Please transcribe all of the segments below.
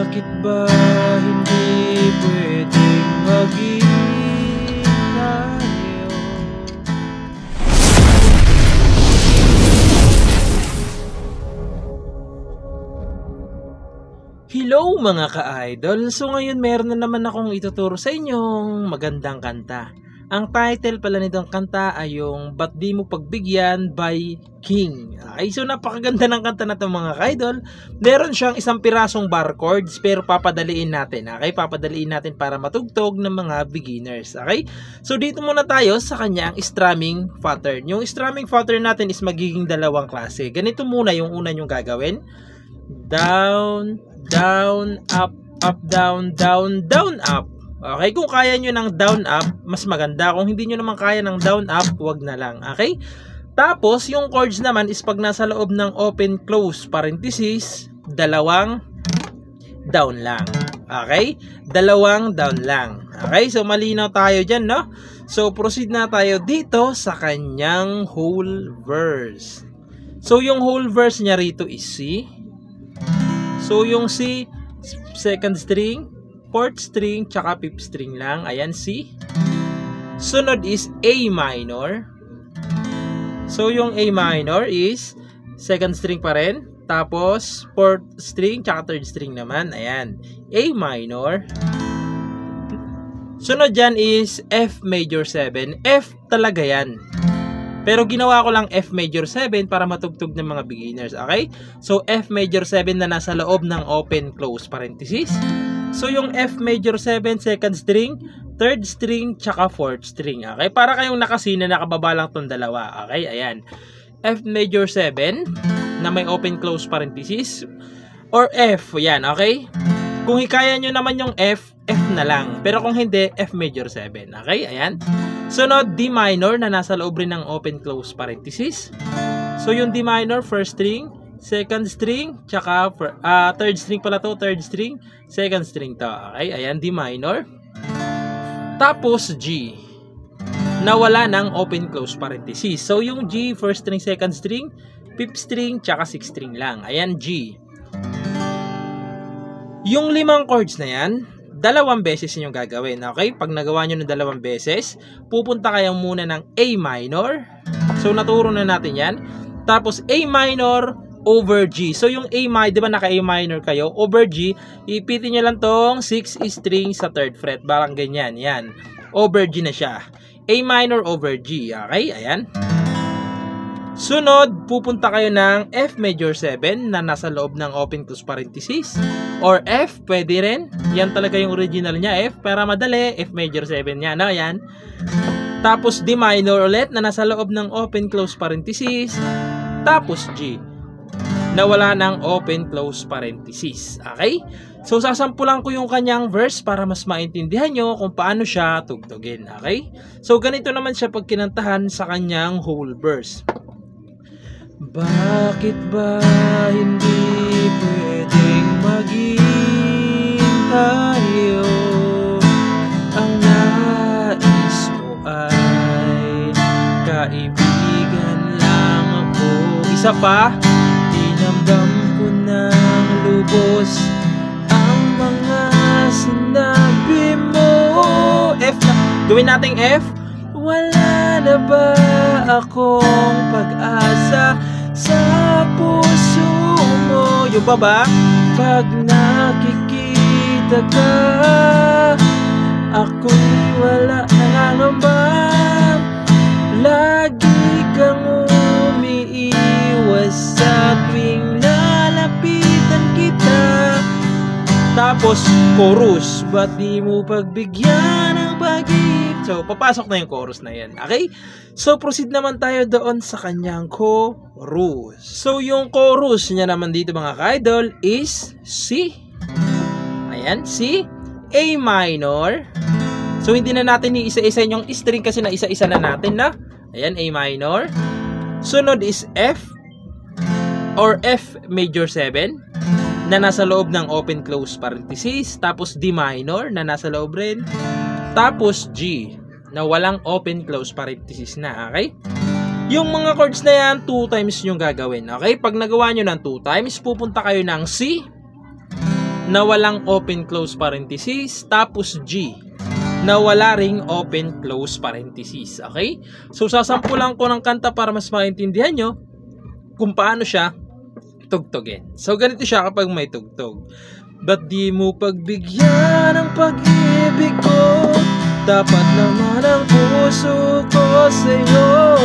Bakit ba hindi pwedeng maging tayo? Hello mga ka-idol! So ngayon meron na naman akong ituturo sa inyong magandang kanta. Ang title pala nitong kanta ay yung Ba't Di Mo Pagbigyan by King. Okay, so napakaganda ng kanta na ito mga ka-idol. Meron siyang isang pirasong bar chords pero papadaliin natin. Okay, papadaliin natin para matugtog ng mga beginners. Okay, so dito muna tayo sa kanyang strumming pattern. Yung strumming pattern natin is magiging dalawang klase. Ganito muna yung una nyong gagawin. Down, down, up, up, down, down, down, up. Okay, kung kaya nyo ng down up, mas maganda. Kung hindi nyo naman kaya ng down up, wag na lang. Okay? Tapos, yung chords naman is pag nasa loob ng open close parenthesis, dalawang down lang. Okay? Dalawang down lang. Okay? So, malinaw tayo dyan, no? So, proceed na tayo dito sa kanyang whole verse. So, yung whole verse niya rito is C. So, yung C, second string, fourth string, tsaka fifth string lang. Ayan, C. Sunod is A minor. So, yung A minor is second string pa rin. Tapos, fourth string, tsaka third string naman. Ayan, A minor. Sunod dyan is F major 7. F talaga yan. Pero ginawa ko lang F major 7 para matugtog ng mga beginners. Okay? So, F major 7 na nasa loob ng open close parenthesis. So, yung F major 7, second string, third string, tsaka fourth string. Okay? Para kayong nakasina, nakababa lang itong dalawa. Okay? Ayan. F major 7 na may open close parenthesis. Or F. Yan. Okay? Kung hikaya nyo naman yung F, F na lang. Pero kung hindi, F major 7. Okay? Ayan. Sunod, D minor na nasa loob rin ng open close parenthesis. So, yung D minor, first string, second string, tsaka third string pala to, third string, second string to. Okay, ayan, D minor. Tapos G, na wala ng open close parenthesis. So, yung G, first string, second string, fifth string, tsaka sixth string lang. Ayan, G. Yung limang chords na yan, dalawang beses yung gagawin. Okay, pag nagawa nyo ng dalawang beses, pupunta kayo muna ng A minor. So, naturo na natin yan. Tapos, A minor over G. So, yung A minor, di ba naka-A minor kayo? Over G, ipitin nyo lang tong 6 string sa third fret. Barang ganyan. Yan. Over G na siya. A minor over G. Okay? Ayan. Sunod, pupunta kayo ng F major 7 na nasa loob ng open close parenthesis. Or F, pwede rin. Yan talaga yung original niya. F, para madali. F major 7 yan. No? Yan. Tapos, D minor ulit na nasa loob ng open close parenthesis. Tapos, G na wala ng open close parenthesis. Okay? So, sasampulan ko yung kanyang verse para mas maintindihan nyo kung paano siya tugtugin. Okay? So, ganito naman siya pag kinantahan sa kanyang whole verse. Bakit ba hindi pwedeng maging tayo? Ang nais ko ay kaibigan lang ako. Isa pa, dinamdam ko ng lubos ang mga sinabi mo. F na. Gawin nating F. Wala na ba akong pag-asa sa puso mo? Yung baba, pag nakikita ka, ako'y wala nangangamba. Lagi kang umiiwas sa tuwing lalapitan kita. Tapos, chorus, ba't di mo pagbigyan ng pag-ibig? So, papasok na yung chorus na yan. Okay? So, proceed naman tayo doon sa kanyang chorus. So, yung chorus niya naman dito mga ka-idol is C. Ayan, C. A minor. So, hindi na natin iisa-isa yung string kasi na isa-isa na natin na. Ayan, A minor. Sunod is F or F major 7 na nasa loob ng open close parenthesis. Tapos D minor na nasa loob rin. Tapos G na walang open close parenthesis na. Okay? Yung mga chords na yan, 2 times yung gagawin. Okay? Pag nagawa nyo ng 2 times, pupunta kayo ng C, na walang open-close parenthesis, tapos G na wala ring open-close parenthesis. Okay? So, sasampulan ko ng kanta para mas maintindihan nyo kung paano siya tugtugin. So, ganito siya kapag may tugtog. Ba't di mo pagbigyan ang pag-ibig ko? Dapat naman ang puso ko sa'yo.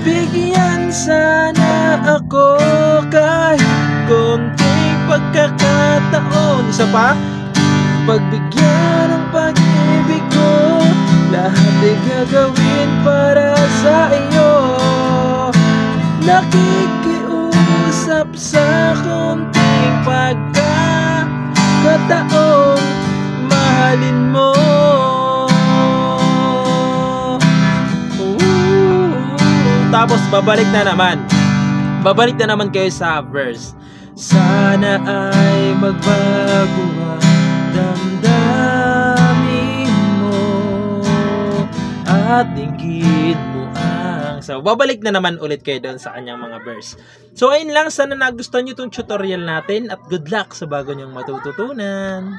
Bigyan sana ako kahit konting pagkakataon. Isa pa, pagbigyan ng pag-ibig ko, lahat ay gagawin para sa iyo. Nakikiusap sa konting pagkakataon, mahalin mo. Tapos babalik na naman kayo sa verse. Sana ay magbago ang damdamin mo at dinggin mo ang... So, babalik na naman ulit kayo doon sa kanyang mga verse. So, ayun lang. Sana nagustuhan nyo itong tutorial natin at good luck sa bago nyong matututunan.